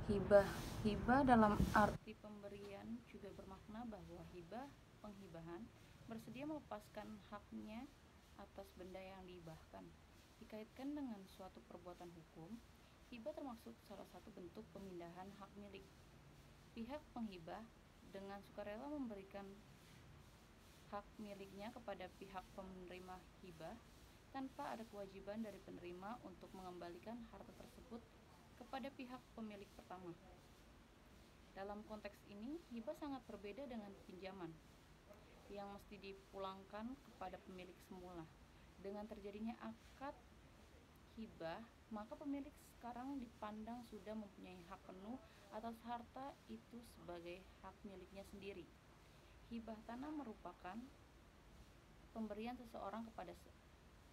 Hibah. Hibah dalam arti pemberian juga bermakna bahwa hibah, penghibahan, bersedia melepaskan haknya atas benda yang dihibahkan. Dikaitkan dengan suatu perbuatan hukum, hibah termasuk salah satu bentuk pemindahan hak milik. Pihak penghibah dengan sukarela memberikan hak miliknya kepada pihak penerima hibah tanpa ada kewajiban dari penerima untuk mengembalikan harta tersebut kepada pihak pemilik pertama. Dalam konteks ini, hibah sangat berbeda dengan pinjaman yang mesti dipulangkan kepada pemilik semula. Dengan terjadinya akad hibah, maka pemilik sekarang dipandang sudah mempunyai hak penuh atas harta itu sebagai hak miliknya sendiri. Hibah tanah merupakan pemberian seseorang kepada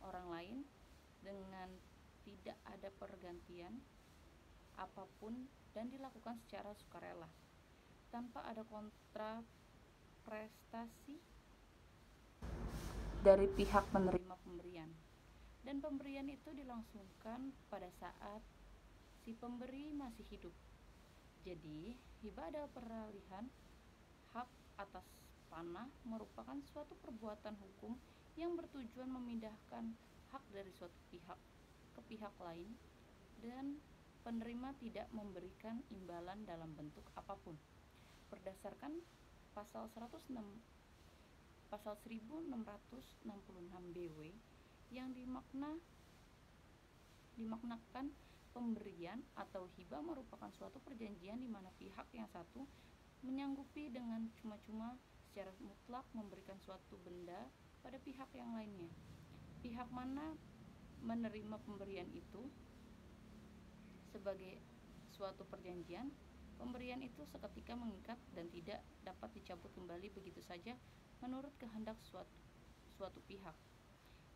orang lain dengan tidak ada pergantian apapun dan dilakukan secara sukarela tanpa ada kontraprestasi dari pihak penerima pemberian, dan pemberian itu dilangsungkan pada saat si pemberi masih hidup. Jadi, hibah adalah peralihan hak atas tanah merupakan suatu perbuatan hukum yang bertujuan memindahkan hak dari suatu pihak ke pihak lain dan penerima tidak memberikan imbalan dalam bentuk apapun. Berdasarkan pasal 1666 BW yang dimaknakan pemberian atau hibah merupakan suatu perjanjian di mana pihak yang satu menyanggupi dengan cuma-cuma secara mutlak memberikan suatu benda pada pihak yang lainnya. Pihak mana menerima pemberian itu sebagai suatu perjanjian, pemberian itu seketika mengikat dan tidak dapat dicabut kembali begitu saja menurut kehendak suatu pihak.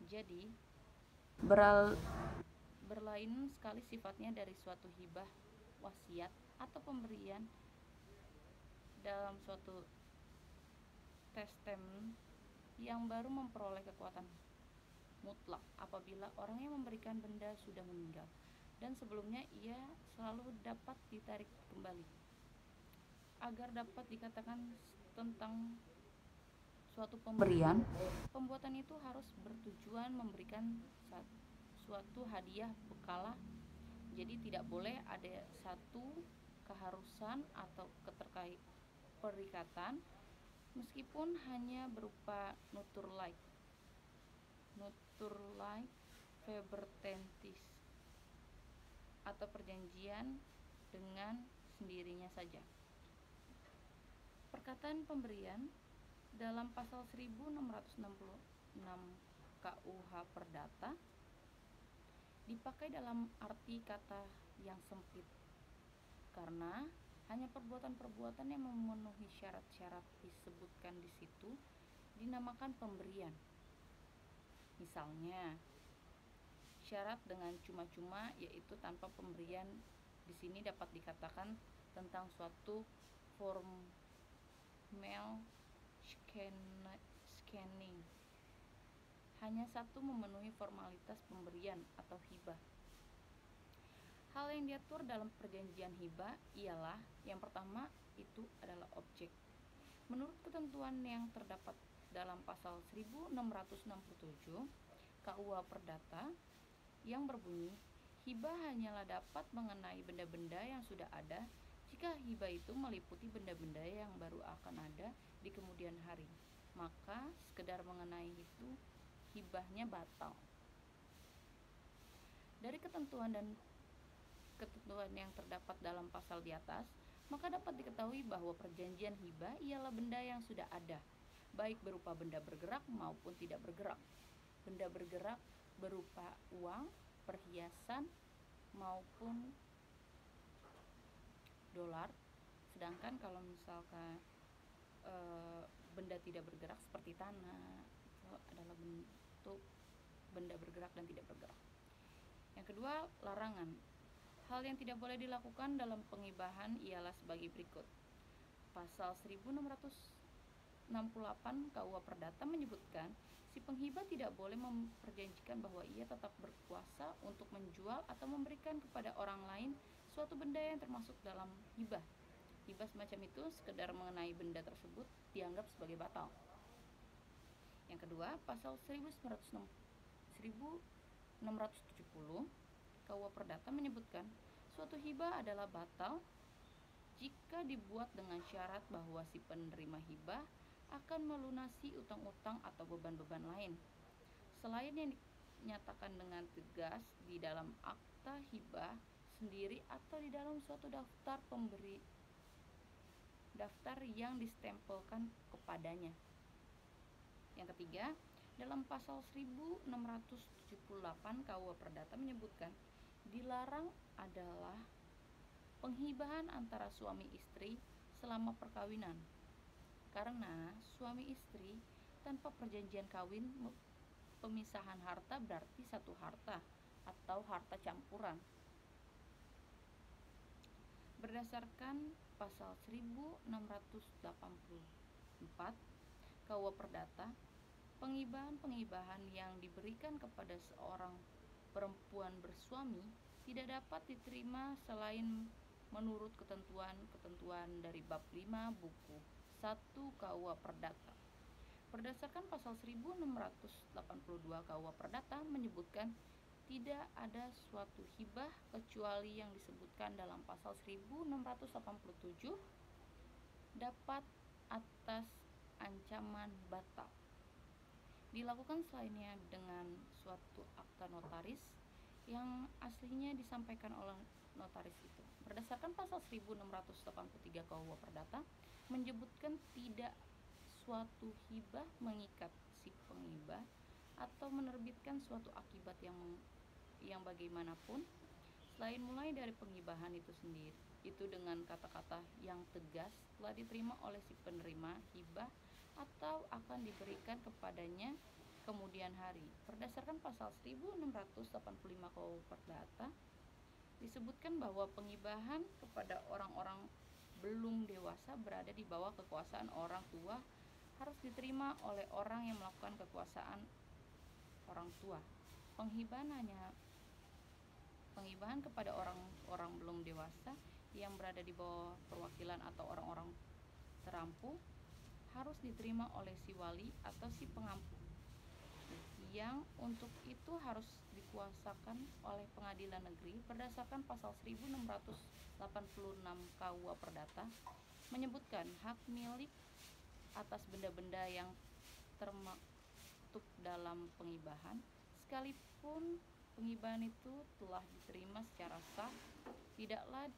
Jadi, berlain sekali sifatnya dari suatu hibah wasiat atau pemberian dalam suatu testament yang baru memperoleh kekuatan mutlak apabila orang yang memberikan benda sudah meninggal dan sebelumnya ia selalu dapat ditarik kembali. Agar dapat dikatakan tentang suatu pemberian, pembuatan itu harus bertujuan memberikan suatu hadiah bekalah. Jadi tidak boleh ada satu keharusan atau perikatan meskipun hanya berupa nutur like febertentis atau perjanjian dengan sendirinya saja. Perkataan pemberian dalam pasal 1666 KUH Perdata dipakai dalam arti kata yang sempit karena hanya perbuatan-perbuatan yang memenuhi syarat-syarat disebutkan di situ dinamakan pemberian. Misalnya, syarat dengan cuma-cuma yaitu tanpa pemberian di sini dapat dikatakan tentang suatu formal scanning. Hanya satu memenuhi formalitas pemberian atau hibah. Hal yang diatur dalam perjanjian hibah ialah yang pertama itu adalah objek. Menurut ketentuan yang terdapat dalam pasal 1667 KUH Perdata yang berbunyi, hibah hanyalah dapat mengenai benda-benda yang sudah ada jika hibah itu meliputi benda-benda yang baru akan ada di kemudian hari, maka sekedar mengenai itu hibahnya batal. Dari ketentuan yang terdapat dalam pasal di atas, maka dapat diketahui bahwa perjanjian hibah ialah benda yang sudah ada, baik berupa benda bergerak maupun tidak bergerak. Benda bergerak berupa uang, perhiasan, maupun dolar. Sedangkan kalau misalkan benda tidak bergerak seperti tanah, itu adalah bentuk benda bergerak dan tidak bergerak. Yang kedua, larangan. Hal yang tidak boleh dilakukan dalam penghibahan ialah sebagai berikut. Pasal 1668 KUH Perdata menyebutkan, si penghibah tidak boleh memperjanjikan bahwa ia tetap berkuasa untuk menjual atau memberikan kepada orang lain suatu benda yang termasuk dalam hibah. Hibah semacam itu sekedar mengenai benda tersebut dianggap sebagai batal. Yang kedua, pasal 1670 KUH Perdata menyebutkan suatu hibah adalah batal jika dibuat dengan syarat bahwa si penerima hibah akan melunasi utang-utang atau beban-beban lain. Selain yang dinyatakan dengan tegas di dalam akta hibah sendiri atau di dalam suatu daftar pemberi daftar yang distempelkan kepadanya. Yang ketiga, dalam pasal 1678 KUH Perdata menyebutkan dilarang adalah penghibahan antara suami istri selama perkawinan, karena suami istri tanpa perjanjian kawin pemisahan harta berarti satu harta atau harta campuran. Berdasarkan pasal 1684 KUH Perdata, penghibahan yang diberikan kepada seorang perempuan bersuami tidak dapat diterima selain menurut ketentuan dari bab 5 buku 1 KUH Perdata. Berdasarkan pasal 1682 KUH Perdata menyebutkan tidak ada suatu hibah kecuali yang disebutkan dalam pasal 1687 dapat atas ancaman batal dilakukan selainnya dengan suatu akta notaris yang aslinya disampaikan oleh notaris itu. Berdasarkan pasal 1683 KUH Perdata menyebutkan tidak suatu hibah mengikat si penghibah atau menerbitkan suatu akibat yang bagaimanapun selain mulai dari penghibahan itu sendiri. Itu dengan kata-kata yang tegas telah diterima oleh si penerima hibah atau akan diberikan kepadanya kemudian hari. Berdasarkan pasal 1685 KUH Perdata disebutkan bahwa penghibahan kepada orang-orang belum dewasa berada di bawah kekuasaan orang tua harus diterima oleh orang yang melakukan kekuasaan orang tua. Penghibahan kepada orang-orang belum dewasa yang berada di bawah perwakilan atau orang-orang terampu harus diterima oleh si wali atau si pengampu, yang untuk itu harus dikuasakan oleh pengadilan negeri. Berdasarkan pasal 1686 KUH Perdata menyebutkan hak milik atas benda-benda yang termaktub dalam penghibahan, sekalipun penghibahan itu telah diterima secara sah, tidaklah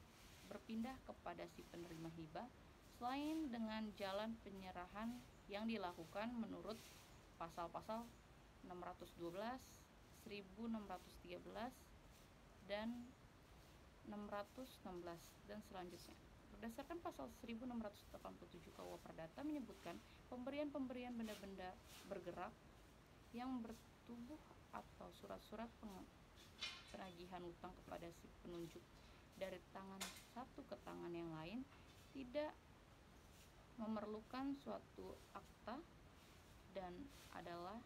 berpindah kepada si penerima hibah selain dengan jalan penyerahan yang dilakukan menurut pasal-pasal 612, 1613 dan 616 dan selanjutnya. Berdasarkan pasal 1687 KUH Perdata menyebutkan pemberian benda-benda bergerak yang bertubuh atau surat-surat penagihan utang kepada si penunjuk dari tangan satu ke tangan yang lain tidak memerlukan suatu akta dan adalah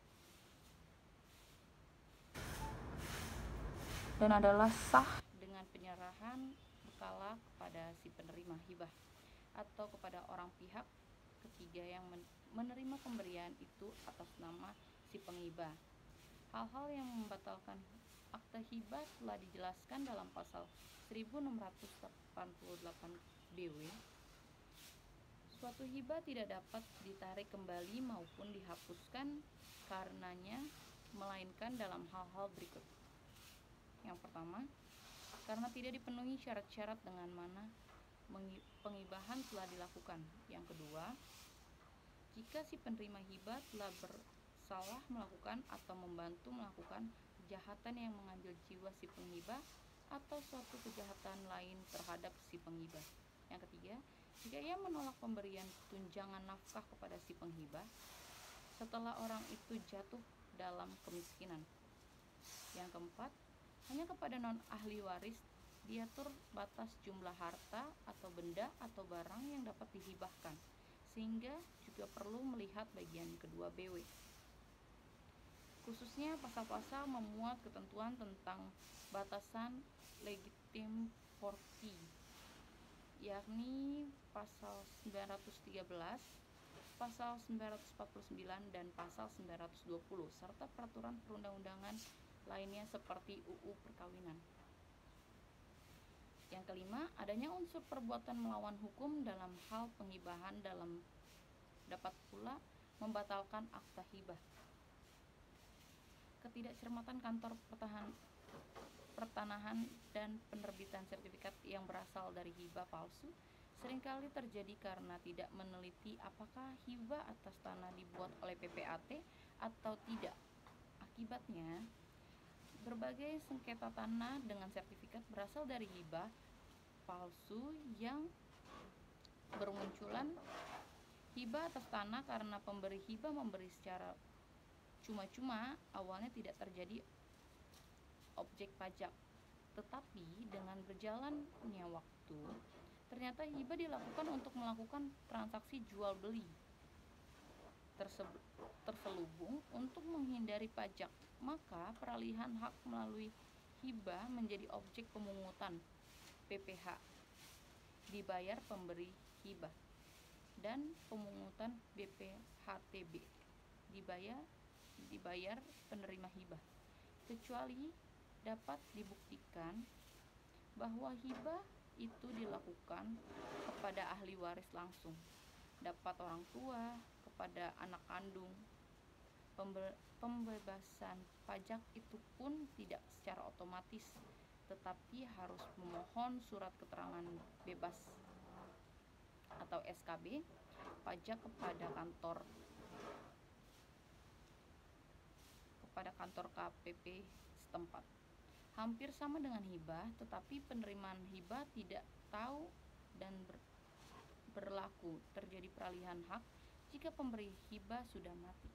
sah dengan penyerahan berkala kepada si penerima hibah atau kepada orang pihak ketiga yang menerima pemberian itu atas nama si penghibah. Hal-hal yang membatalkan akta hibah telah dijelaskan dalam pasal 1688 BW. Suatu hibah tidak dapat ditarik kembali maupun dihapuskan karenanya, melainkan dalam hal-hal berikut. Yang pertama, karena tidak dipenuhi syarat-syarat dengan mana penghibahan telah dilakukan. Yang kedua, jika si penerima hibah telah bersalah melakukan atau membantu melakukan kejahatan yang mengambil jiwa si penghibah atau suatu kejahatan lain terhadap si penghibah. Yang ketiga, jika ia menolak pemberian tunjangan nafkah kepada si penghibah setelah orang itu jatuh dalam kemiskinan. Yang keempat, hanya kepada non-ahli waris diatur batas jumlah harta atau benda atau barang yang dapat dihibahkan, sehingga juga perlu melihat bagian kedua BW. Khususnya pasal-pasal memuat ketentuan tentang batasan Korti, yakni pasal 913, pasal 949 dan pasal 920 serta peraturan perundang-undangan lainnya seperti UU Perkawinan. Yang kelima, adanya unsur perbuatan melawan hukum dalam hal penghibahan dapat pula membatalkan akta hibah. Ketidakcermatan kantor pertanahan dan penerbitan sertifikat yang berasal dari hibah palsu seringkali terjadi karena tidak meneliti apakah hibah atas tanah dibuat oleh PPAT atau tidak. Akibatnya, berbagai sengketa tanah dengan sertifikat berasal dari hibah palsu yang bermunculan. Hibah atas tanah karena pemberi hibah memberi secara cuma-cuma awalnya tidak terjadi objek pajak, tetapi dengan berjalannya waktu ternyata hibah dilakukan untuk melakukan transaksi jual beli terselubung untuk menghindari pajak, maka peralihan hak melalui hibah menjadi objek pemungutan PPh dibayar pemberi hibah dan pemungutan BPHTB dibayar penerima hibah, kecuali dapat dibuktikan bahwa hibah itu dilakukan kepada ahli waris langsung, dapat orang tua, kepada anak kandung. Pembebasan pajak itu pun tidak secara otomatis, tetapi harus memohon surat keterangan bebas atau SKB pajak kepada kantor KPP setempat. Hampir sama dengan hibah, tetapi penerimaan hibah tidak tahu dan berlaku terjadi peralihan hak jika pemberi hibah sudah mati.